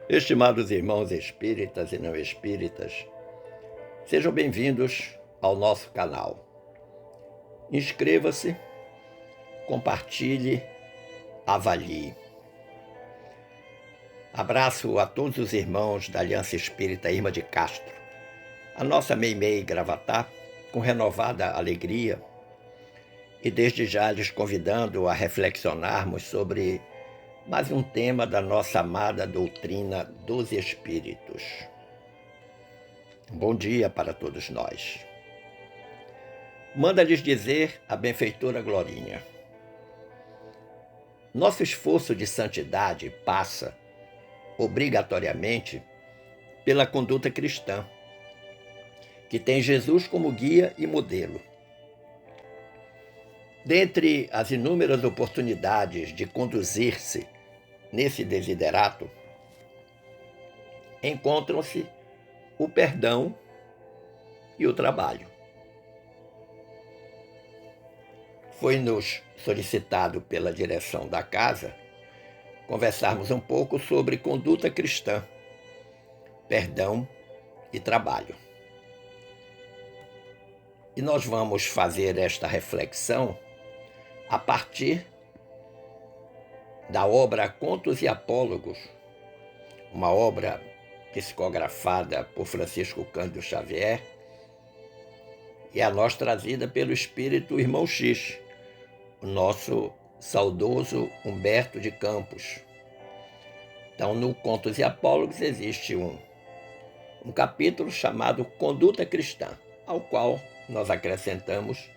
Estimados irmãos espíritas e não espíritas, sejam bem-vindos ao nosso canal. Inscreva-se, compartilhe, avalie. Abraço a todos os irmãos da Aliança Espírita Irmã de Castro, a nossa Meimei Gravatá, com renovada alegria, e desde já lhes convidando a reflexionarmos sobre mais um tema da nossa amada doutrina dos Espíritos. Bom dia para todos nós. Manda-lhes dizer a benfeitora Glorinha: nosso esforço de santidade passa, obrigatoriamente, pela conduta cristã, que tem Jesus como guia e modelo. Dentre as inúmeras oportunidades de conduzir-se nesse desiderato, encontram-se o perdão e o trabalho. Foi-nos solicitado pela direção da casa conversarmos um pouco sobre conduta cristã, perdão e trabalho. E nós vamos fazer esta reflexão a partir da obra Contos e Apólogos, uma obra psicografada por Francisco Cândido Xavier, e a nós trazida pelo espírito Irmão X, o nosso saudoso Humberto de Campos. Então, no Contos e Apólogos existe um capítulo chamado Conduta Cristã, ao qual nós acrescentamos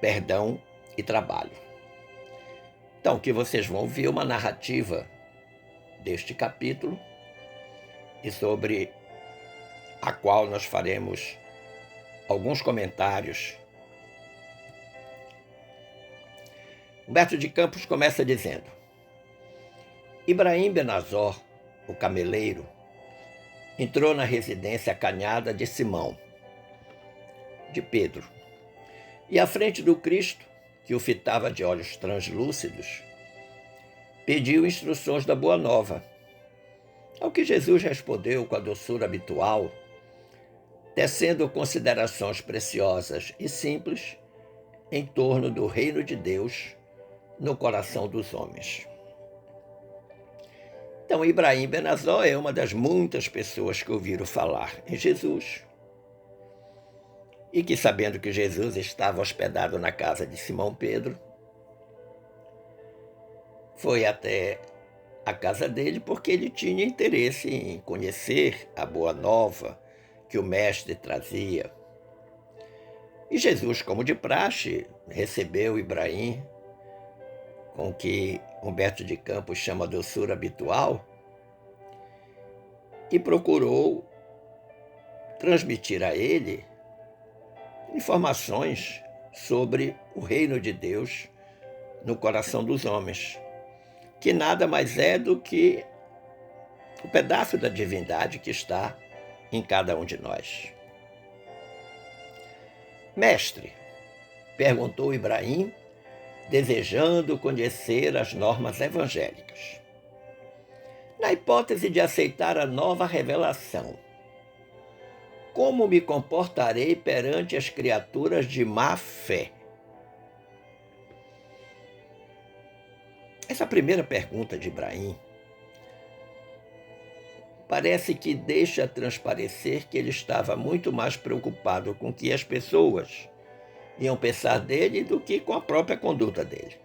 perdão e trabalho. Então, que vocês vão ver uma narrativa deste capítulo e sobre a qual nós faremos alguns comentários. Humberto de Campos começa dizendo: Ibrahim Benazor, o cameleiro, entrou na residência acanhada de Simão, de Pedro, e à frente do Cristo, que o fitava de olhos translúcidos, pediu instruções da Boa Nova, ao que Jesus respondeu com a doçura habitual, tecendo considerações preciosas e simples em torno do reino de Deus no coração dos homens. Então, Ibrahim Benazor é uma das muitas pessoas que ouviram falar em Jesus e que, sabendo que Jesus estava hospedado na casa de Simão Pedro, foi até a casa dele porque ele tinha interesse em conhecer a boa nova que o mestre trazia. E Jesus, como de praxe, recebeu Ibrahim com o que Humberto de Campos chama de doçura habitual e procurou transmitir a ele informações sobre o reino de Deus no coração dos homens, que nada mais é do que o pedaço da divindade que está em cada um de nós. Mestre, perguntou Ibrahim, desejando conhecer as normas evangélicas. Na hipótese de aceitar a nova revelação, como me comportarei perante as criaturas de má fé? Essa primeira pergunta de Ibrahim parece que deixa transparecer que ele estava muito mais preocupado com o que as pessoas iam pensar dele do que com a própria conduta dele.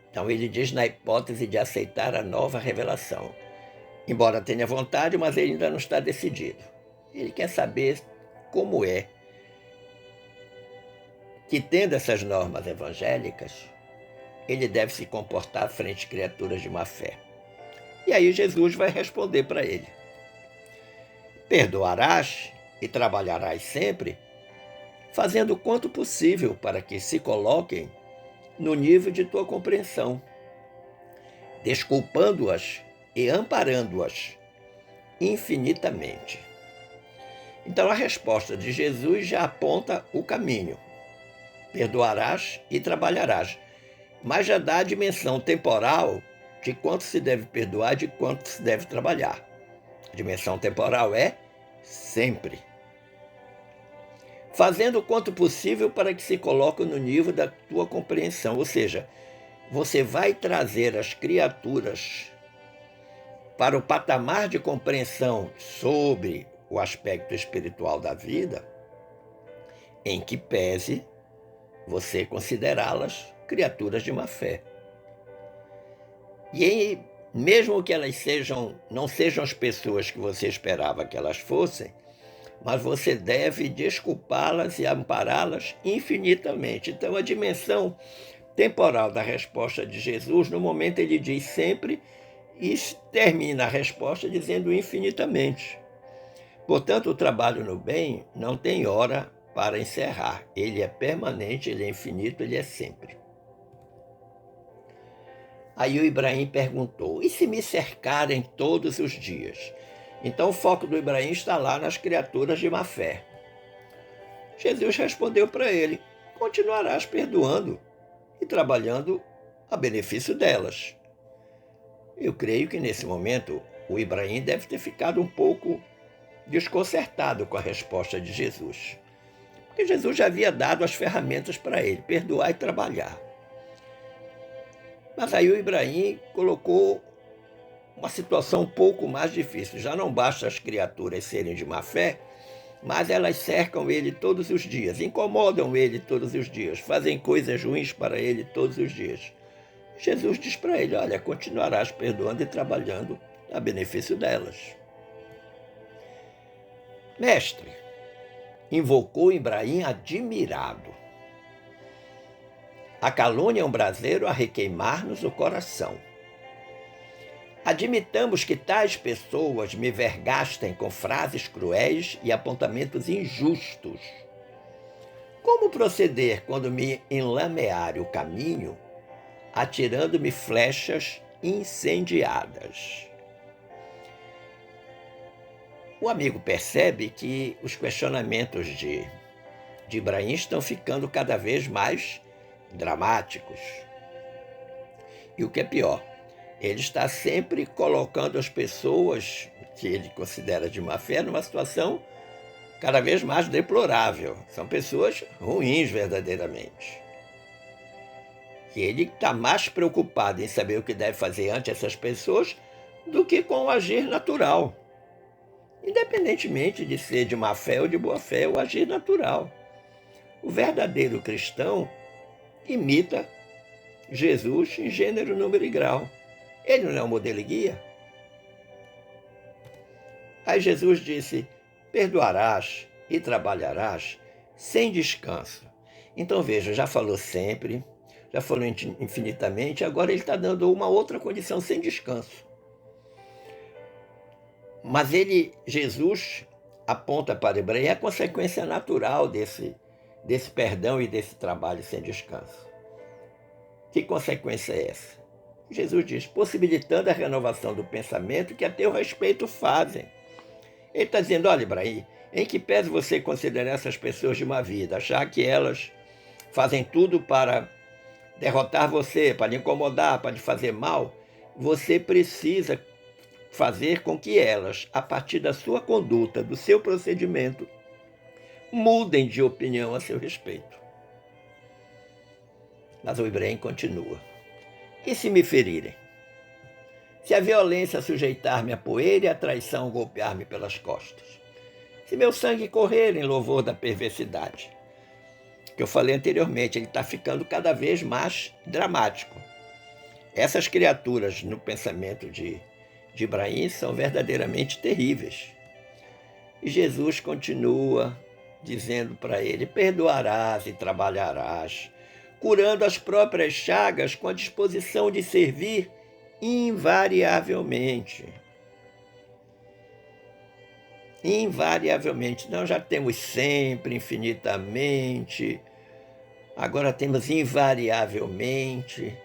Então ele diz na hipótese de aceitar a nova revelação. Embora tenha vontade, mas ele ainda não está decidido. Ele quer saber como é que, tendo essas normas evangélicas, ele deve se comportar frente a criaturas de má fé. E aí Jesus vai responder para ele: perdoarás e trabalharás sempre, fazendo o quanto possível para que se coloquem no nível de tua compreensão, desculpando-as e amparando-as infinitamente. Então a resposta de Jesus já aponta o caminho: perdoarás e trabalharás. mas já dá a dimensão temporal de quanto se deve perdoar, de quanto se deve trabalhar. A dimensão temporal é sempre. Fazendo o quanto possível para que se coloque no nível da tua compreensão. Ou seja, você vai trazer as criaturas para o patamar de compreensão sobre o aspecto espiritual da vida, em que pese você considerá-las criaturas de má fé. E mesmo que elas não sejam as pessoas que você esperava que elas fossem, mas você deve desculpá-las e ampará-las infinitamente. Então, a dimensão temporal da resposta de Jesus, no momento ele diz sempre e termina a resposta dizendo infinitamente. Portanto, o trabalho no bem não tem hora para encerrar. Ele é permanente, ele é infinito, ele é sempre. Aí o Ibrahim perguntou, e se me cercarem todos os dias? Então o foco do Ibrahim está lá nas criaturas de má fé. Jesus respondeu para ele, continuarás perdoando e trabalhando a benefício delas. Eu creio que nesse momento o Ibrahim deve ter ficado um pouco desconcertado com a resposta de Jesus. Porque Jesus já havia dado as ferramentas para ele, perdoar e trabalhar. Mas aí o Ibrahim colocou uma situação um pouco mais difícil. Já não basta as criaturas serem de má fé, mas elas cercam ele todos os dias, incomodam ele todos os dias, fazem coisas ruins para ele todos os dias. Jesus diz para ele, olha, continuarás perdoando e trabalhando a benefício delas. Mestre, invocou Ibrahim admirado. A calúnia é um braseiro a requeimar-nos o coração. Admitamos que tais pessoas me vergastem com frases cruéis e apontamentos injustos. Como proceder quando me enlamear o caminho, atirando-me flechas incendiadas? O amigo percebe que os questionamentos de Ibrahim estão ficando cada vez mais dramáticos. E o que é pior, ele está sempre colocando as pessoas que ele considera de má fé numa situação cada vez mais deplorável. São pessoas ruins verdadeiramente. E ele está mais preocupado em saber o que deve fazer ante essas pessoas do que com o agir natural. Independentemente de ser de má fé ou de boa fé, o agir natural. O verdadeiro cristão imita Jesus em gênero, número e grau. Ele não é um modelo e guia? Aí Jesus disse, perdoarás e trabalharás sem descanso. Então veja, já falou sempre, já falou infinitamente, agora ele está dando uma outra condição sem descanso. Mas Jesus aponta para Ibrahim a consequência natural desse perdão e desse trabalho sem descanso. Que consequência é essa? Jesus diz, possibilitando a renovação do pensamento que a teu respeito fazem. Ele está dizendo, olha, Ibrahim, em que pese você considerar essas pessoas de má vida, achar que elas fazem tudo para derrotar você, para lhe incomodar, para lhe fazer mal, você precisa fazer com que elas, a partir da sua conduta, do seu procedimento, mudem de opinião a seu respeito. Mas o Ibrahim continua. E se me ferirem? Se a violência sujeitar-me à poeira e a traição golpear-me pelas costas? Se meu sangue correr em louvor da perversidade? Que eu falei anteriormente, ele está ficando cada vez mais dramático. Essas criaturas no pensamento de Ibrahim são verdadeiramente terríveis. E Jesus continua dizendo para ele, perdoarás e trabalharás, curando as próprias chagas com a disposição de servir invariavelmente. Invariavelmente. Nós já temos sempre, infinitamente, agora temos invariavelmente,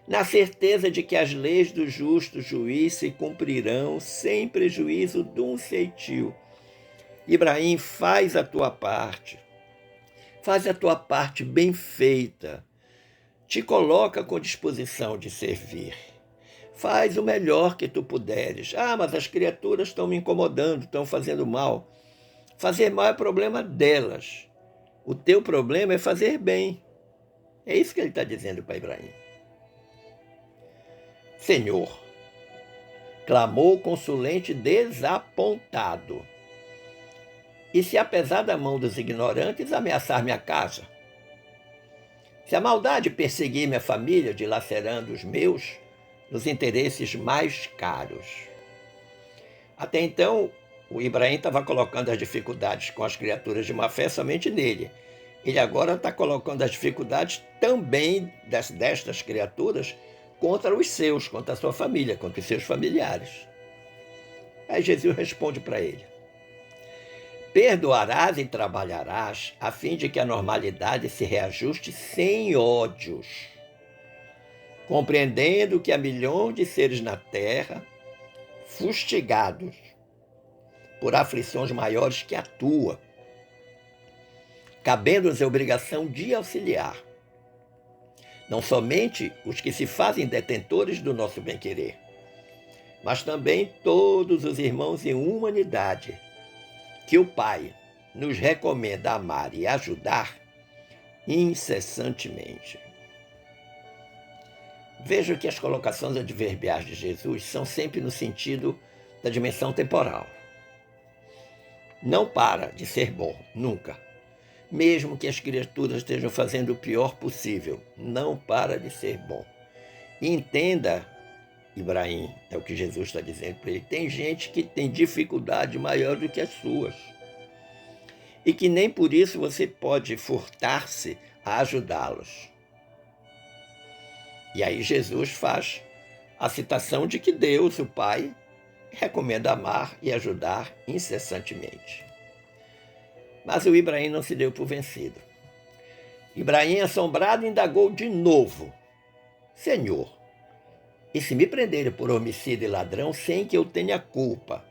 na certeza de que as leis do justo juiz se cumprirão sem prejuízo de um ceitil. Ibrahim, faz a tua parte. Faz a tua parte bem feita. te coloca com disposição de servir. Faz o melhor que tu puderes. Ah, mas as criaturas estão me incomodando, estão fazendo mal. Fazer mal é problema delas. O teu problema é fazer bem. É isso que ele está dizendo para Ibrahim. Senhor, clamou o consulente desapontado. E se apesar da mão dos ignorantes ameaçar minha casa? Se a maldade perseguir minha família, dilacerando os meus, nos interesses mais caros. Até então, o Ibrahim estava colocando as dificuldades com as criaturas de má fé somente nele. Ele agora está colocando as dificuldades também destas criaturas contra os seus, contra a sua família, contra os seus familiares. Aí Jesus responde para ele: perdoarás e trabalharás a fim de que a normalidade se reajuste sem ódios, compreendendo que há milhões de seres na terra fustigados por aflições maiores que a tua, cabendo-nos a obrigação de auxiliar, não somente os que se fazem detentores do nosso bem-querer, mas também todos os irmãos em humanidade, que o Pai nos recomenda amar e ajudar incessantemente. Veja que as colocações adverbiais de Jesus são sempre no sentido da dimensão temporal. Não para de ser bom, nunca. Mesmo que as criaturas estejam fazendo o pior possível, não para de ser bom. E entenda, Ibrahim, é o que Jesus está dizendo para ele, tem gente que tem dificuldade maior do que as suas. E que nem por isso você pode furtar-se a ajudá-los. E aí Jesus faz a citação de que Deus, o Pai, recomenda amar e ajudar incessantemente. Mas o Ibrahim não se deu por vencido. Ibrahim, assombrado, indagou de novo: Senhor, e se me prenderem por homicídio e ladrão sem que eu tenha culpa?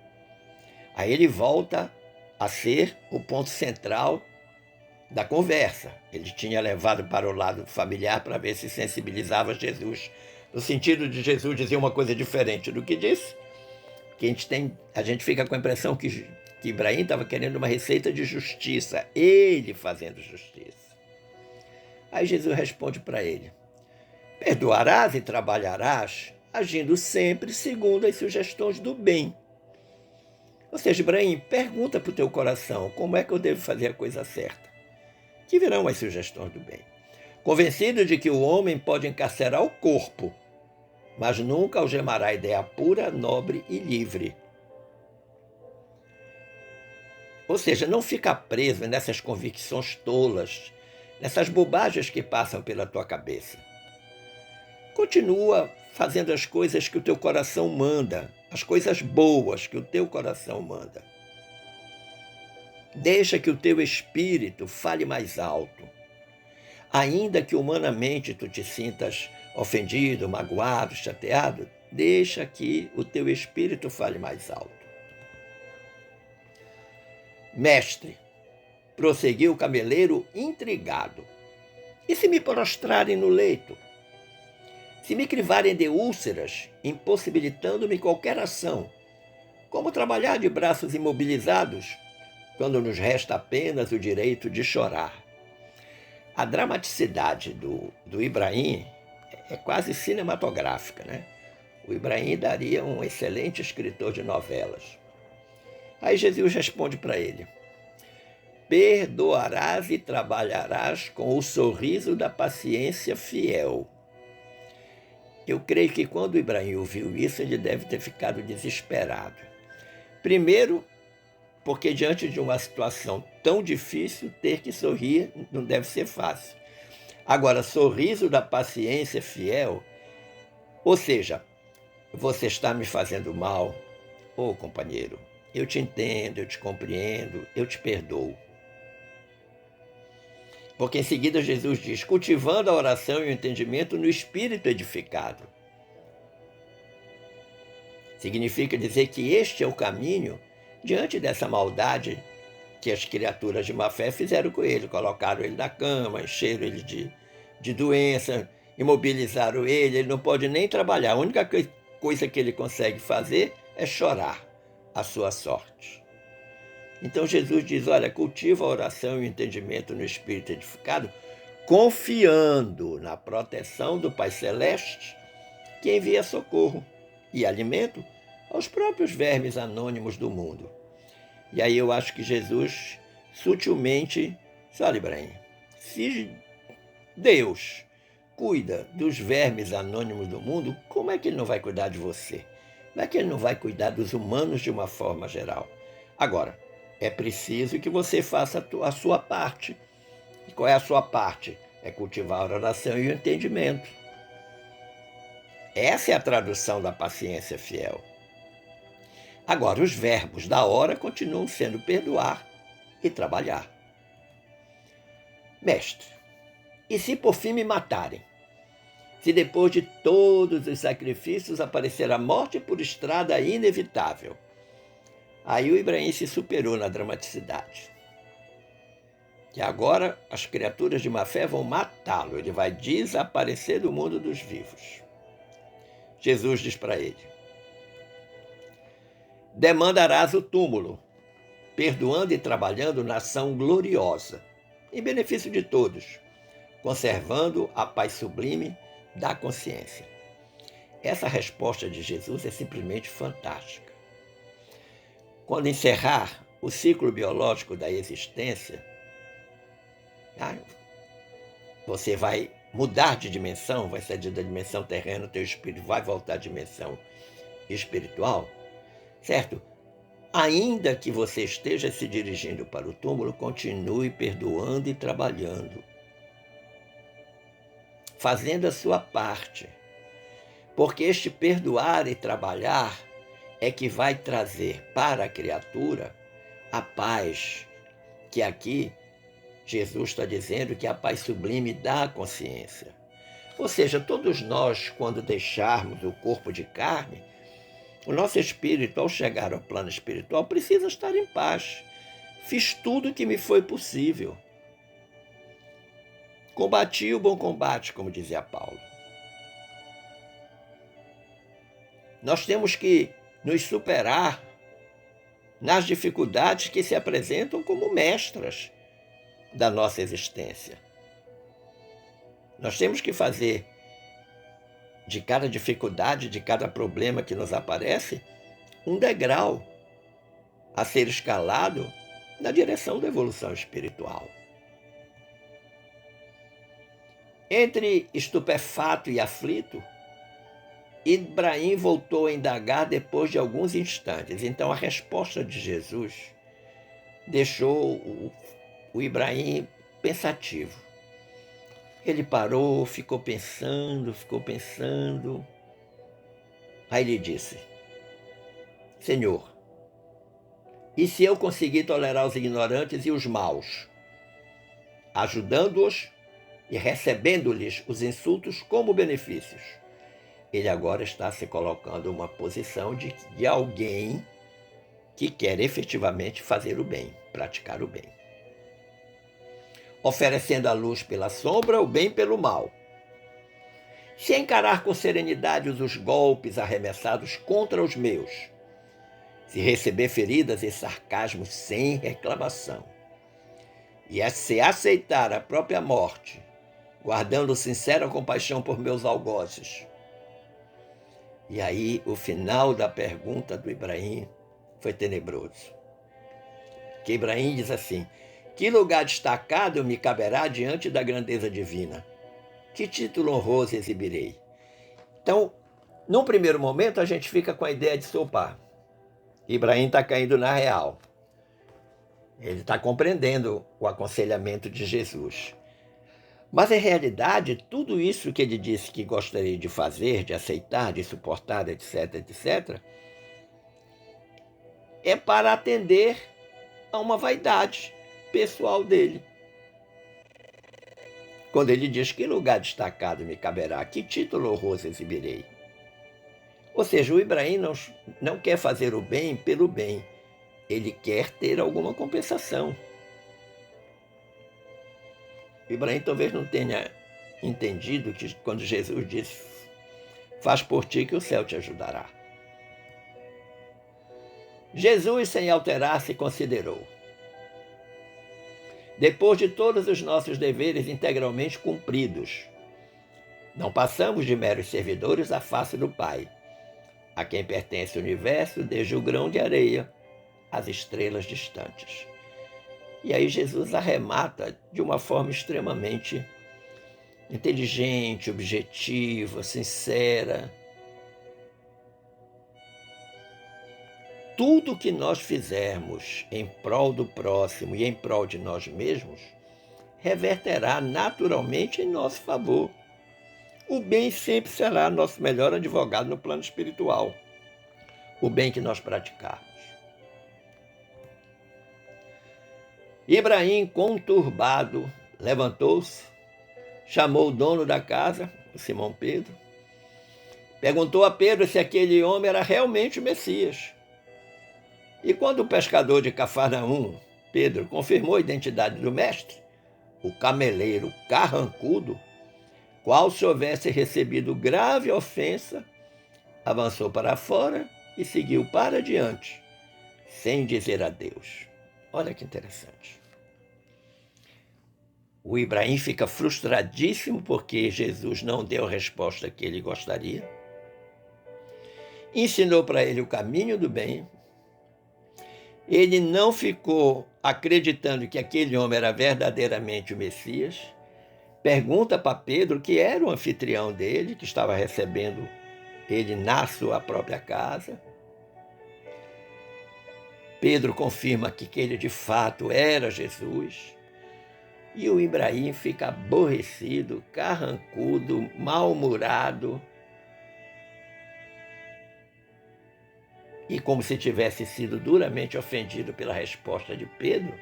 Aí ele volta a ser o ponto central da conversa. Ele tinha levado para o lado familiar para ver se sensibilizava Jesus, no sentido de Jesus dizer uma coisa diferente do que disse, que a gente fica com a impressão que Ibrahim estava querendo uma receita de justiça, ele fazendo justiça. Aí Jesus responde para ele: perdoarás e trabalharás, agindo sempre segundo as sugestões do bem. Ou seja, Ibrahim, pergunta para o teu coração como é que eu devo fazer a coisa certa, que virão as sugestões do bem. Convencido de que o homem pode encarcerar o corpo, mas nunca algemará a ideia pura, nobre e livre. Ou seja, não fica preso nessas convicções tolas, nessas bobagens que passam pela tua cabeça. Continua fazendo as coisas que o teu coração manda, as coisas boas que o teu coração manda. Deixa que o teu espírito fale mais alto. Ainda que humanamente tu te sintas ofendido, magoado, chateado, deixa que o teu espírito fale mais alto. Mestre, prosseguiu o cameleiro intrigado, e se me prostrarem no leito? Se me crivarem de úlceras, impossibilitando-me qualquer ação, como trabalhar de braços imobilizados, quando nos resta apenas o direito de chorar? A dramaticidade do Ibrahim é quase cinematográfica, né? O Ibrahim daria um excelente escritor de novelas. Aí Jesus responde para ele: perdoarás e trabalharás com o sorriso da paciência fiel. Eu creio que quando o Ibrahim ouviu isso, ele deve ter ficado desesperado. Primeiro, porque diante de uma situação tão difícil, ter que sorrir não deve ser fácil. Agora, sorriso da paciência fiel, ou seja, você está me fazendo mal, ô companheiro, eu te entendo, eu te compreendo, eu te perdoo. Porque em seguida Jesus diz: cultivando a oração e o entendimento no espírito edificado. Significa dizer que este é o caminho diante dessa maldade que as criaturas de má fé fizeram com ele. Colocaram ele na cama, encheram ele de doença, imobilizaram ele não pode nem trabalhar. A única coisa que ele consegue fazer é chorar a sua sorte. Então Jesus diz, olha, cultiva a oração e o entendimento no Espírito edificado, confiando na proteção do Pai Celeste, que envia socorro e alimento aos próprios vermes anônimos do mundo. E aí eu acho que Jesus sutilmente disse, olha, Ibrahim, se Deus cuida dos vermes anônimos do mundo, como é que ele não vai cuidar de você? Como é que ele não vai cuidar dos humanos de uma forma geral? Agora, é preciso que você faça a sua parte. E qual é a sua parte? É cultivar a oração e o entendimento. Essa é a tradução da paciência fiel. Agora, os verbos da hora continuam sendo perdoar e trabalhar. Mestre, e se por fim me matarem? Se depois de todos os sacrifícios aparecer a morte por estrada inevitável? Aí o Ibrahim se superou na dramaticidade. Que agora as criaturas de má fé vão matá-lo, ele vai desaparecer do mundo dos vivos. Jesus diz para ele, demandarás o túmulo, perdoando e trabalhando na ação gloriosa, em benefício de todos, conservando a paz sublime da consciência. Essa resposta de Jesus é simplesmente fantástica. Quando encerrar o ciclo biológico da existência, você vai mudar de dimensão, vai sair da dimensão terrena, teu espírito vai voltar à dimensão espiritual, certo? Ainda que você esteja se dirigindo para o túmulo, continue perdoando e trabalhando, fazendo a sua parte, porque este perdoar e trabalhar é que vai trazer para a criatura a paz, que aqui Jesus está dizendo que é a paz sublime da consciência. Ou seja, todos nós, quando deixarmos o corpo de carne, o nosso espírito, ao chegar ao plano espiritual, precisa estar em paz. Fiz tudo o que me foi possível. Combati o bom combate, como dizia Paulo. Nós temos que nos superar nas dificuldades que se apresentam como mestras da nossa existência. Nós temos que fazer de cada dificuldade, de cada problema que nos aparece, um degrau a ser escalado na direção da evolução espiritual. Entre estupefato e aflito, Ibrahim voltou a indagar depois de alguns instantes. Então a resposta de Jesus deixou o Ibrahim pensativo. Ele parou, ficou pensando. Aí ele disse, Senhor, e se eu conseguir tolerar os ignorantes e os maus, ajudando-os e recebendo-lhes os insultos como benefícios? Ele agora está se colocando em uma posição de alguém que quer efetivamente fazer o bem, praticar o bem. Oferecendo a luz pela sombra, o bem pelo mal. Se encarar com serenidade os golpes arremessados contra os meus, se receber feridas e sarcasmos sem reclamação, e se aceitar a própria morte, guardando sincera compaixão por meus algozes. E aí o final da pergunta do Ibrahim foi tenebroso. Que Ibrahim diz assim, que lugar destacado me caberá diante da grandeza divina? Que título honroso exibirei? Então, num primeiro momento, a gente fica com a ideia de sopar. Ibrahim está caindo na real. Ele está compreendendo o aconselhamento de Jesus. Mas, em realidade, tudo isso que ele disse que gostaria de fazer, de aceitar, de suportar, etc., etc., é para atender a uma vaidade pessoal dele. Quando ele diz que lugar destacado me caberá, que título honroso exibirei? Ou seja, o Ibrahim não quer fazer o bem pelo bem, ele quer ter alguma compensação. O Ibrahim talvez não tenha entendido que quando Jesus disse: faz por ti que o céu te ajudará. Jesus, sem alterar-se, considerou: depois de todos os nossos deveres integralmente cumpridos, não passamos de meros servidores à face do Pai, a quem pertence o universo, desde o grão de areia às estrelas distantes. E aí Jesus arremata de uma forma extremamente inteligente, objetiva, sincera. Tudo que nós fizermos em prol do próximo e em prol de nós mesmos reverterá naturalmente em nosso favor. O bem sempre será nosso melhor advogado no plano espiritual, o bem que nós praticarmos. Ibrahim, conturbado, levantou-se, chamou o dono da casa, o Simão Pedro, perguntou a Pedro se aquele homem era realmente o Messias. E quando o pescador de Cafarnaum, Pedro, confirmou a identidade do mestre, o cameleiro carrancudo, qual se houvesse recebido grave ofensa, avançou para fora e seguiu para diante, sem dizer adeus. Olha que interessante. O Ibrahim fica frustradíssimo porque Jesus não deu a resposta que ele gostaria. Ensinou para ele o caminho do bem. Ele não ficou acreditando que aquele homem era verdadeiramente o Messias. Pergunta para Pedro, que era o anfitrião dele, que estava recebendo ele na sua própria casa. Pedro confirma que ele de fato era Jesus. E o Ibrahim fica aborrecido, carrancudo, mal-humorado. E como se tivesse sido duramente ofendido pela resposta de Pedro,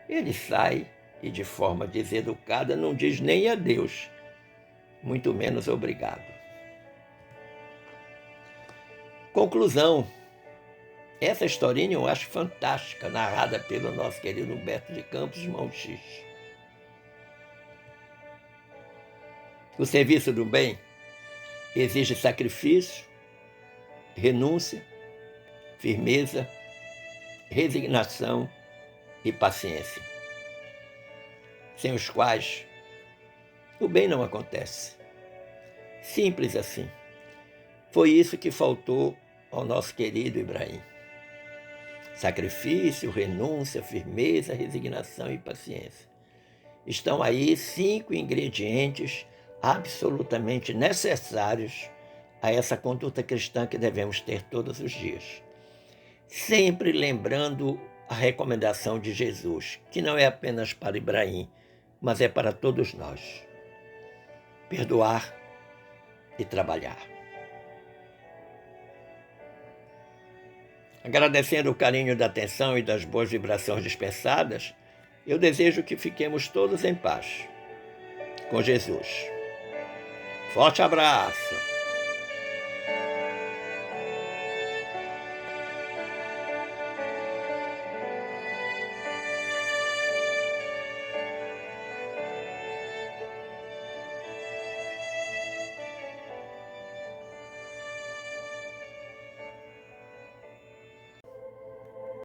ele sai e, de forma deseducada, não diz nem adeus, muito menos obrigado. Conclusão. Essa historinha eu acho fantástica, narrada pelo nosso querido Humberto de Campos de Montes. O serviço do bem exige sacrifício, renúncia, firmeza, resignação e paciência, sem os quais o bem não acontece. Simples assim. Foi isso que faltou ao nosso querido Ibrahim. Sacrifício, renúncia, firmeza, resignação e paciência. Estão aí 5 ingredientes absolutamente necessários a essa conduta cristã que devemos ter todos os dias. Sempre lembrando a recomendação de Jesus, que não é apenas para Ibrahim, mas é para todos nós. Perdoar e trabalhar. Agradecendo o carinho da atenção e das boas vibrações dispensadas, eu desejo que fiquemos todos em paz com Jesus. Forte abraço!